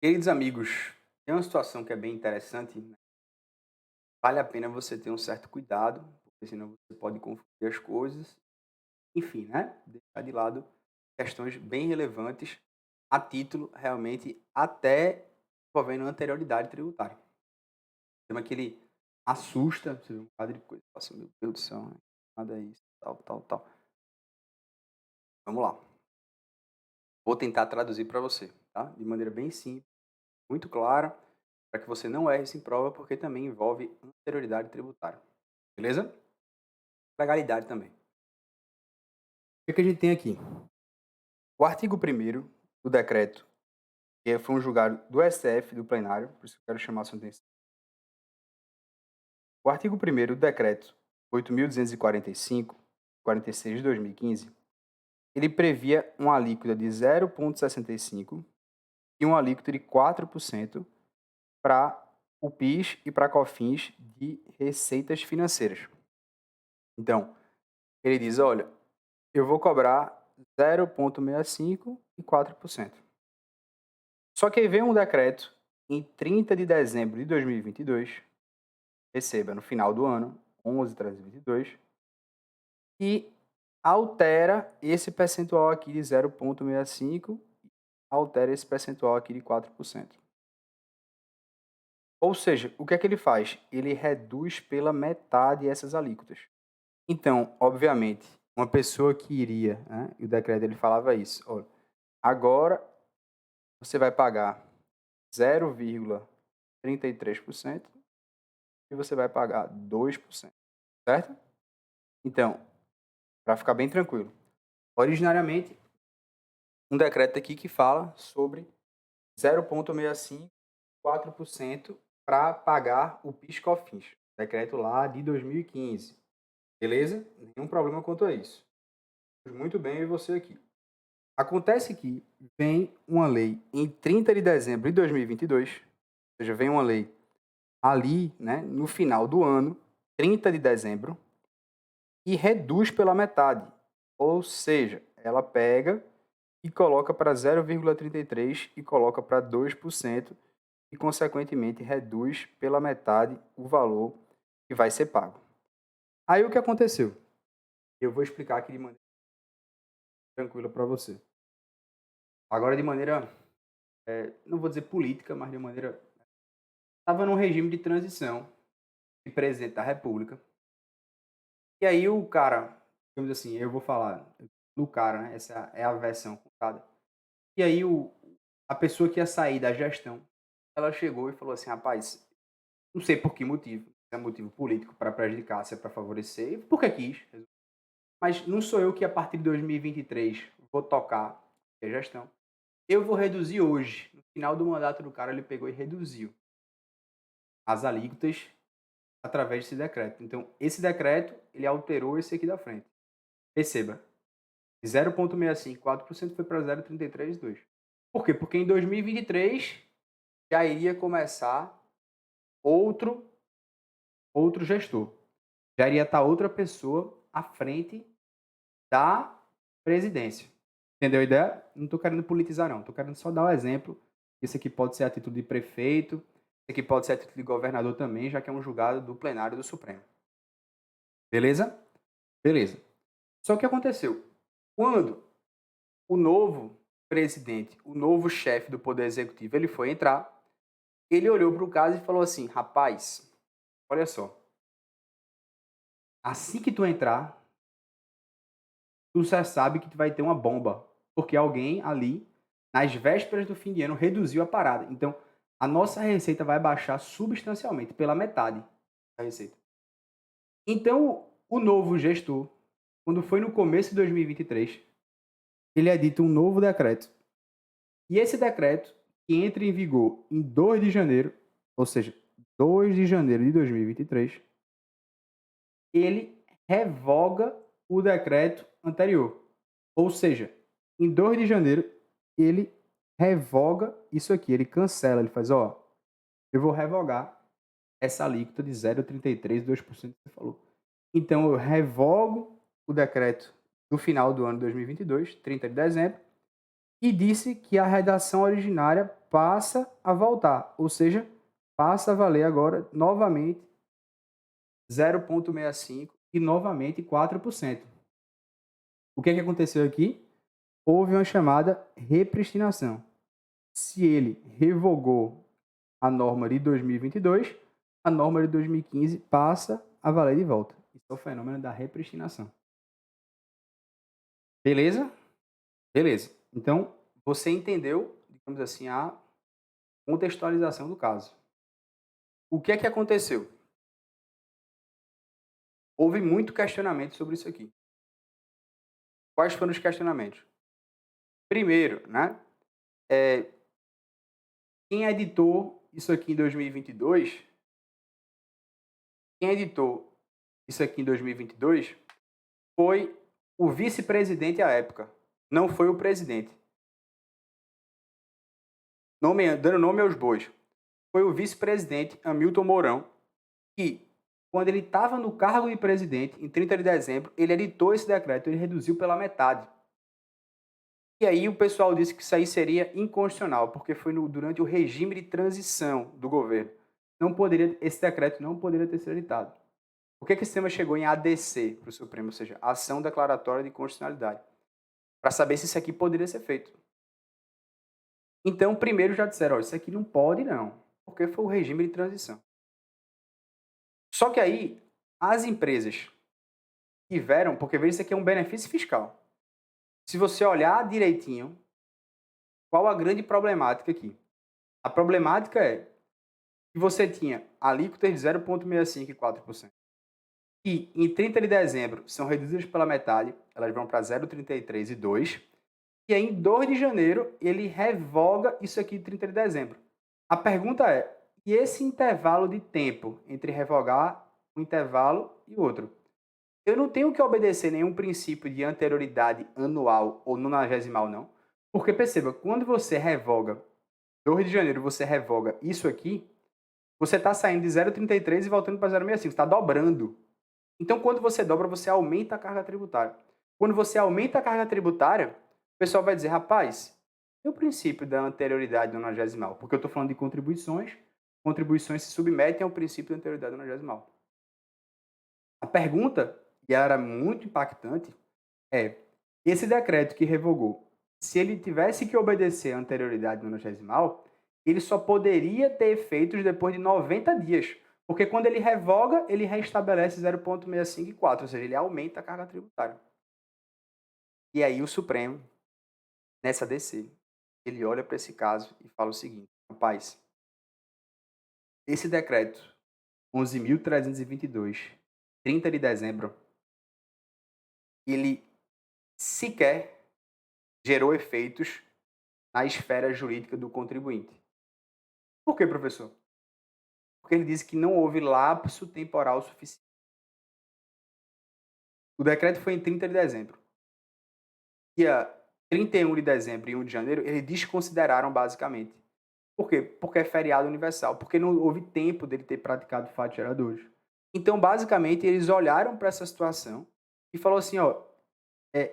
Queridos amigos, tem uma situação que é bem interessante, né? Vale a pena você ter um certo cuidado, porque senão você pode confundir as coisas, enfim, né? Deixar de lado questões bem relevantes a título realmente até envolvendo anterioridade tributária. Tema que ele assusta, você vê um quadro de coisa, assim, meu Deus do céu, né? Nada é isso, tal, tal, tal. Vamos lá. Vou tentar traduzir para você, tá? De maneira bem simples, muito clara, para que você não erre isso em prova, porque também envolve anterioridade tributária. Beleza? Legalidade também. O que a gente tem aqui? O artigo 1º do decreto, que foi um julgado do STF, do plenário, por isso que eu quero chamar a sua atenção. O artigo 1º do decreto 8.245, 46 de 2015, ele previa uma alíquota de 0,65 e uma alíquota de 4% para o PIS e para COFINS de receitas financeiras. Então, ele diz, olha, eu vou cobrar 0,65 e 4%. Só que aí vem um decreto em 30 de dezembro de 2022, receba no final do ano, 11/3/22, e altera esse percentual aqui de 0,65, altera esse percentual aqui de 4%. Ou seja, o que é que ele faz? Ele reduz pela metade essas alíquotas. Então, obviamente, uma pessoa que iria, né, e o decreto ele falava isso, olha, agora você vai pagar 0,33% e você vai pagar 2%, certo? Então, para ficar bem tranquilo, originariamente, um decreto aqui que fala sobre 0,65, 4% para pagar o PIS/COFINS, decreto lá de 2015, beleza? Nenhum problema quanto a isso. Muito bem, e você aqui. Acontece que vem uma lei em 30 de dezembro de 2022, ou seja, vem uma lei ali, né, no final do ano, 30 de dezembro, e reduz pela metade. Ou seja, ela pega e coloca para 0,33 e coloca para 2% e, consequentemente, reduz pela metade o valor que vai ser pago. Aí o que aconteceu? Eu vou explicar aqui de maneira tranquila para você. Agora de maneira, não vou dizer política, mas de maneira... Estava num regime de transição de presidente da República. E aí o cara, digamos assim, eu vou falar do cara, né? Essa é a versão contada. E aí a pessoa que ia sair da gestão, ela chegou e falou assim: rapaz, não sei por que motivo, se é motivo político para prejudicar, se é para favorecer, porque quis. Mas não sou eu que a partir de 2023 vou tocar a gestão. Eu vou reduzir hoje. No final do mandato do cara, ele pegou e reduziu as alíquotas através desse decreto. Então, esse decreto, ele alterou esse aqui da frente. Perceba, 0,65, 4% foi para 0,33,2. Por quê? Porque em 2023 já iria começar outro gestor. Já iria estar outra pessoa à frente da presidência. Entendeu a ideia? Não estou querendo politizar, não. Estou querendo só dar um exemplo. Esse aqui pode ser a título de prefeito, esse aqui pode ser a título de governador também, já que é um julgado do plenário do Supremo. Beleza? Beleza. Só que o que aconteceu? Quando o novo presidente, o novo chefe do Poder Executivo, ele foi entrar, ele olhou para o caso e falou assim: rapaz, olha só, assim que tu entrar, tu já sabe que tu vai ter uma bomba, porque alguém ali, nas vésperas do fim de ano, reduziu a parada. Então, a nossa receita vai baixar substancialmente, pela metade da receita. Então, o novo gestor, quando foi no começo de 2023, ele edita um novo decreto. E esse decreto, que entra em vigor em 2 de janeiro, ou seja, 2 de janeiro de 2023, ele revoga o decreto anterior. Ou seja, em 2 de janeiro, ele revoga isso aqui, ele cancela, ele faz, ó, eu vou revogar essa alíquota de 0,33, 2% que você falou. Então, eu revogo o decreto do final do ano de 2022, 30 de dezembro, e disse que a redação originária passa a voltar, ou seja, passa a valer agora novamente 0,65 e novamente 4%. O que é que aconteceu aqui? Houve uma chamada repristinação. Se ele revogou a norma de 2022, a norma de 2015 passa a valer de volta. Isso é o fenômeno da repristinação. Beleza? Beleza. Então, você entendeu, digamos assim, a contextualização do caso. O que é que aconteceu? Houve muito questionamento sobre isso aqui. Quais foram os questionamentos? Primeiro, né? Quem editou isso aqui em 2022? Quem editou isso aqui em 2022 foi o vice-presidente à época, não foi o presidente. Dando nome aos bois. Foi o vice-presidente Hamilton Mourão, que, quando ele estava no cargo de presidente, em 30 de dezembro, ele editou esse decreto, ele reduziu pela metade. E aí o pessoal disse que isso aí seria inconstitucional, porque foi durante o regime de transição do governo. Esse decreto não poderia ter sido editado. Por que esse tema chegou em ADC para o Supremo, ou seja, Ação Declaratória de Constitucionalidade? Para saber se isso aqui poderia ser feito. Então, primeiro já disseram, isso aqui não pode não, porque foi o regime de transição. Só que aí, as empresas tiveram, porque veja, isso aqui é um benefício fiscal. Se você olhar direitinho, qual a grande problemática aqui? A problemática é que você tinha alíquotas de 0,65% e 4%. E em 30 de dezembro são reduzidas pela metade, elas vão para 0,33% e 2%. E aí, em 2 de janeiro, ele revoga isso aqui de 30 de dezembro. A pergunta é, e esse intervalo de tempo entre revogar um intervalo e outro? Eu não tenho que obedecer nenhum princípio de anterioridade anual ou nonagesimal, não. Porque, perceba, quando você revoga, 2 de janeiro, você revoga isso aqui, você está saindo de 0,33 e voltando para 0,65. Você está dobrando. Então, quando você dobra, você aumenta a carga tributária. Quando você aumenta a carga tributária, o pessoal vai dizer, rapaz, e o princípio da anterioridade nonagesimal? Porque eu estou falando de contribuições se submetem ao princípio da anterioridade nonagesimal. A pergunta, e era muito impactante, é, esse decreto que revogou, se ele tivesse que obedecer à anterioridade nonagesimal, ele só poderia ter efeitos depois de 90 dias. Porque quando ele revoga, ele restabelece 0,65 e 4, ou seja, ele aumenta a carga tributária. E aí o Supremo, nessa DC, ele olha para esse caso e fala o seguinte, rapaz, esse decreto 11.322, 30 de dezembro, ele sequer gerou efeitos na esfera jurídica do contribuinte. Por quê, professor? Porque ele disse que não houve lapso temporal suficiente. O decreto foi em 30 de dezembro. Dia 31 de dezembro e 1 de janeiro, eles desconsideraram basicamente. Por quê? Porque é feriado universal, porque não houve tempo dele ter praticado fatos geradores. Então, basicamente, eles olharam para essa situação e falou assim, ó,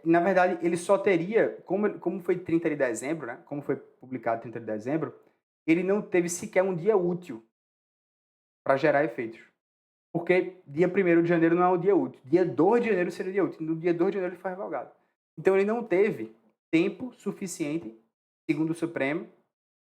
na verdade, ele só teria, como foi 30 de dezembro, né? Como foi publicado 30 de dezembro, ele não teve sequer um dia útil para gerar efeitos. Porque dia 1º de janeiro não é um dia útil. Dia 2 de janeiro seria dia útil. No dia 2 de janeiro ele foi revogado. Então ele não teve tempo suficiente, segundo o Supremo,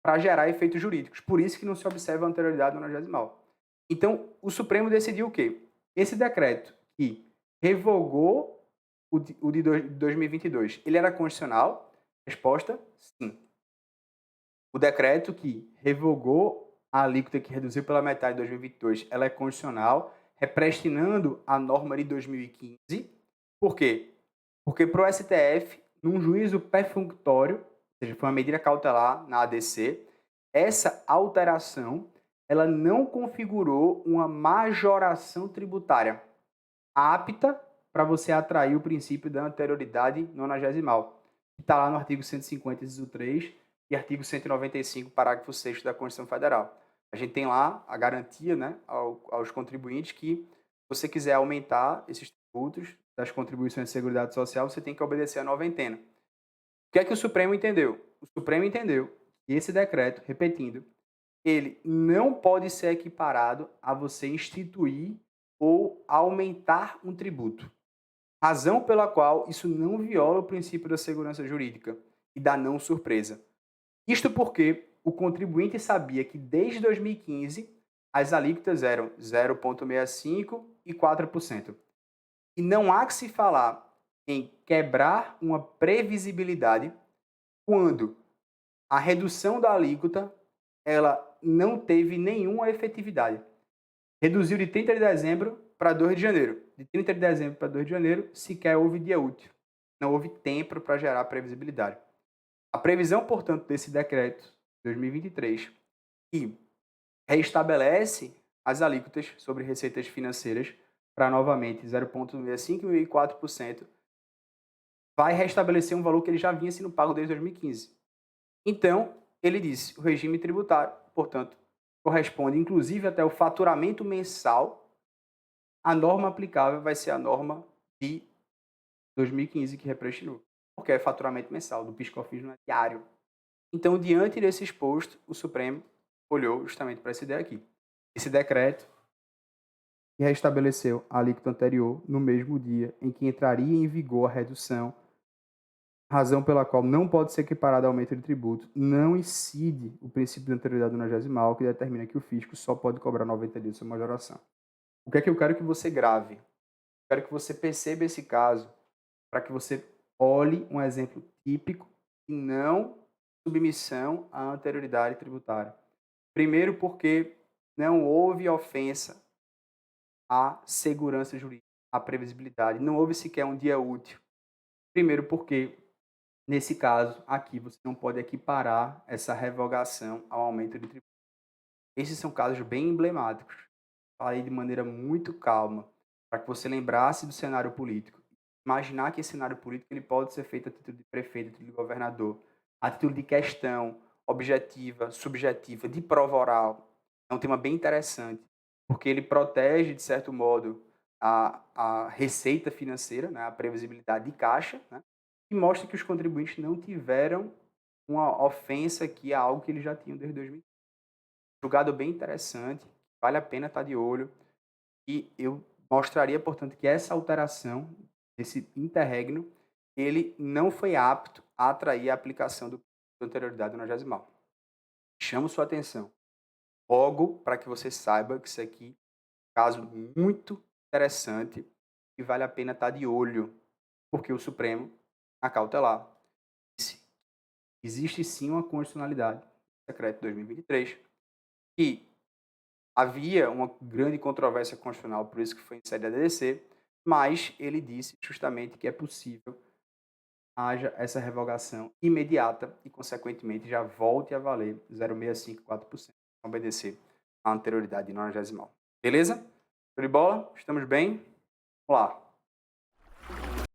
para gerar efeitos jurídicos. Por isso que não se observa a anterioridade nonagesimal. Então o Supremo decidiu o quê? Esse decreto que revogou o de 2022, ele era constitucional? Resposta, sim. O decreto que revogou a alíquota que reduziu pela metade de 2022, ela é constitucional, represtinando a norma de 2015. Por quê? Porque para o STF, num juízo perfunctório, ou seja, foi uma medida cautelar na ADC, essa alteração ela não configurou uma majoração tributária apta para você atrair o princípio da anterioridade nonagesimal, que está lá no artigo 150, inciso 3 e artigo 195, parágrafo 6º da Constituição Federal. A gente tem lá a garantia, né, aos contribuintes que, se você quiser aumentar esses tributos das contribuições de seguridade social, você tem que obedecer a noventena. O que é que o Supremo entendeu? O Supremo entendeu E esse decreto, repetindo, ele não pode ser equiparado a você instituir ou aumentar um tributo. Razão pela qual isso não viola o princípio da segurança jurídica e da não surpresa. Isto porque o contribuinte sabia que desde 2015 as alíquotas eram 0,65% e 4%. E não há que se falar em quebrar uma previsibilidade quando a redução da alíquota ela não teve nenhuma efetividade. Reduziu de 30 de dezembro para 2 de janeiro. De 30 de dezembro para 2 de janeiro, sequer houve dia útil. Não houve tempo para gerar previsibilidade. A previsão, portanto, desse decreto de 2023, que reestabelece as alíquotas sobre receitas financeiras para novamente 0,65% e 4%, vai restabelecer um valor que ele já vinha sendo pago desde 2015. Então, ele disse, o regime tributário, portanto, corresponde inclusive até o faturamento mensal, a norma aplicável vai ser a norma de 2015 que represtou, porque é faturamento mensal, do PIS/COFINS não é diário. Então, diante desse exposto, o Supremo olhou justamente para essa ideia aqui. Esse decreto que restabeleceu a alíquota anterior no mesmo dia em que entraria em vigor a redução, razão pela qual não pode ser equiparado ao aumento de tributo, não incide o princípio de anterioridade nonagesimal, que determina que o fisco só pode cobrar 90 dias de sua majoração. O que é que eu quero que você grave? Eu quero que você perceba esse caso para que você olhe um exemplo típico de não submissão à anterioridade tributária. Primeiro, porque não houve ofensa à segurança jurídica, à previsibilidade. Não houve sequer um dia útil. Primeiro, porque, nesse caso, aqui você não pode equiparar essa revogação ao aumento de tributo. Esses são casos bem emblemáticos. Falei de maneira muito calma, para que você lembrasse do cenário político. Imaginar que esse cenário político ele pode ser feito a título de prefeito, a título de governador, a título de questão objetiva, subjetiva, de prova oral. É um tema bem interessante, porque ele protege, de certo modo, a receita financeira, né, a previsibilidade de caixa, né, e mostra que os contribuintes não tiveram uma ofensa aqui a algo que eles já tinham desde 2000. Julgado bem interessante, vale a pena estar de olho. E eu mostraria, portanto, que essa alteração, esse interregno, ele não foi apto a atrair a aplicação do anterioridade nonagesimal. Chamo sua atenção. Rogo para que você saiba que isso aqui é um caso muito interessante e vale a pena estar de olho, porque o Supremo, na cautelar, disse que existe sim uma constitucionalidade, decreto 2023, que havia uma grande controvérsia constitucional, por isso que foi em sede da DDC, mas ele disse justamente que é possível haja essa revogação imediata e, consequentemente, já volte a valer 0,654%, obedecer à anterioridade nonagesimal. Beleza? Show de bola? Estamos bem? Vamos lá.